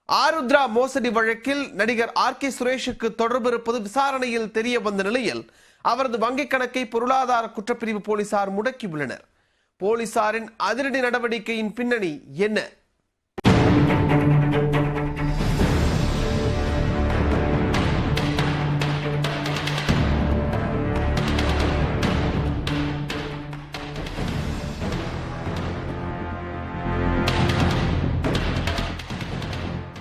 ஆருத்ரா மோசடி வழக்கில் நடிகர் ஆர்.கே. சுரேஷுக்கு தொடர்பு இருப்பது விசாரணையில் தெரிய வந்த நிலையில் அவரது வங்கிக் கணக்கை பொருளாதார குற்றப்பிரிவு போலீசார் முடக்கியுள்ளனர். போலீசாரின் அதிரடி நடவடிக்கையின் பின்னணி என்ன?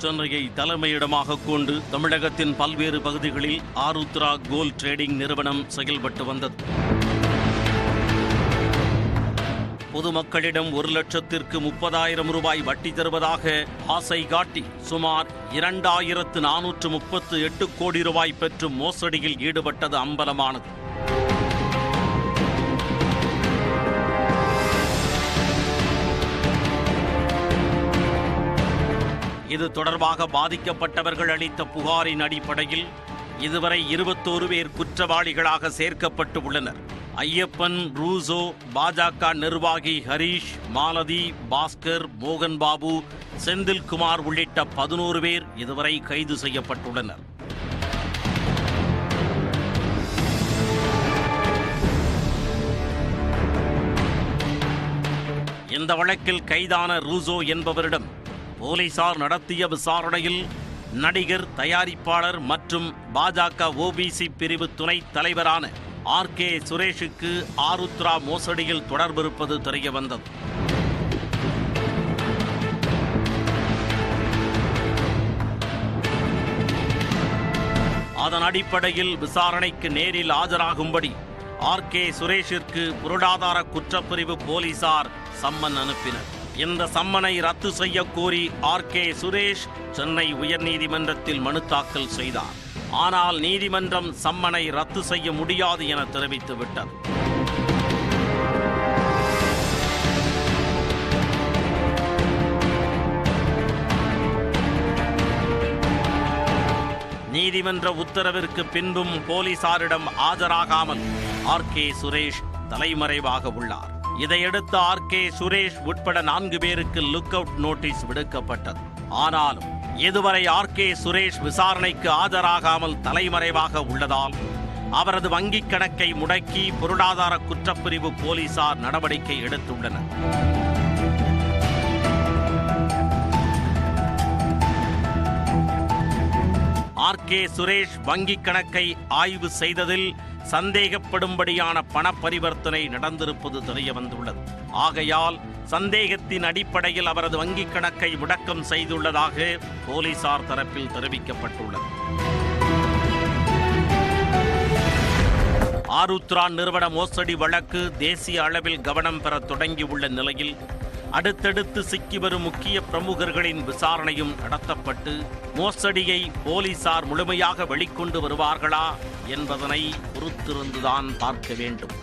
சென்னையை தலைமையிடமாக கொண்டு தமிழகத்தின் பல்வேறு பகுதிகளில் ஆருத்ரா கோல்ட் ட்ரேடிங் நிறுவனம் செயல்பட்டு வந்தது. பொதுமக்களிடம் 1,30,000 ரூபாய் வட்டி தருவதாக ஆசை காட்டி சுமார் 2,438 கோடி ரூபாய் பெற்று மோசடியில் ஈடுபட்டது அம்பலமானது. இது தொடர்பாக பாதிக்கப்பட்டவர்கள் அளித்த புகாரின் அடிப்படையில் இதுவரை 21 பேர் குற்றவாளிகளாக சேர்க்கப்பட்டு உள்ளனர். ஐயப்பன், ரூசோ, பாஜக நிர்வாகி ஹரீஷ், மாலதி, பாஸ்கர், மோகன் பாபு, செந்தில்குமார் உள்ளிட்ட 11 பேர் இதுவரை கைது செய்யப்பட்டுள்ளனர். இந்த வழக்கில் கைதான ரூசோ என்பவரிடம் போலீசார் நடத்திய விசாரணையில் நடிகர், தயாரிப்பாளர் மற்றும் பாஜக ஓபிசி பிரிவு துணைத் தலைவரான ஆர்.கே. சுரேஷுக்கு ஆருத்ரா மோசடியில் தொடர்பு இருப்பது தெரிய வந்தது. அதன் அடிப்படையில் விசாரணைக்கு நேரில் ஆஜராகும்படி ஆர்.கே. சுரேஷிற்கு பொருளாதார குற்றப்பிரிவு போலீசார் சம்மன் அனுப்பினர். இந்த சம்மனை ரத்து செய்ய கோரி ஆர்.கே. சுரேஷ் சென்னை உயர்நீதிமன்றத்தில் மனு தாக்கல் செய்தார். ஆனால் நீதிமன்றம் சம்மனை ரத்து செய்ய முடியாது என தெரிவித்துவிட்டது. நீதிமன்ற உத்தரவிற்கு பின்பும் போலீசாரிடம் ஆஜராகாமல் ஆர்.கே. சுரேஷ் தலைமறைவாக உள்ளார். இதையடுத்து ஆர்.கே. சுரேஷ் உட்பட 4 பேருக்கு லுக் அவுட் நோட்டீஸ் விடுக்கப்பட்டது. ஆனாலும் இதுவரை ஆர்.கே. சுரேஷ் விசாரணைக்கு ஆஜராகாமல் தலைமறைவாக உள்ளதால் அவரது வங்கிக் கணக்கை முடக்கி பொருளாதார குற்றப்பிரிவு போலீசார் நடவடிக்கை எடுத்துள்ளனர். ஆர்.கே. சுரேஷ் வங்கிக் கணக்கை ஆய்வு செய்ததில் சந்தேகப்படும்படியான பண பரிவர்த்தனை நடந்திருப்பது தெரிய வந்துள்ளது. ஆகையால் சந்தேகத்தின் அடிப்படையில் அவரது வங்கிக் கணக்கை முடக்கம் செய்துள்ளதாக போலீசார் தரப்பில் தெரிவிக்கப்பட்டுள்ளது. ஆருத்ரா நிறுவன மோசடி வழக்கு தேசிய அளவில் கவனம் பெற தொடங்கியுள்ள நிலையில் அடுத்தடுத்து சிக்கி வரும் முக்கிய பிரமுகர்களின் விசாரணையும் நடத்தப்பட்டு மோசடியை போலீசார் முழுமையாக வெளிக்கொண்டு வருவார்களா என்பதனை பொறுத்திருந்துதான் பார்க்க வேண்டும்.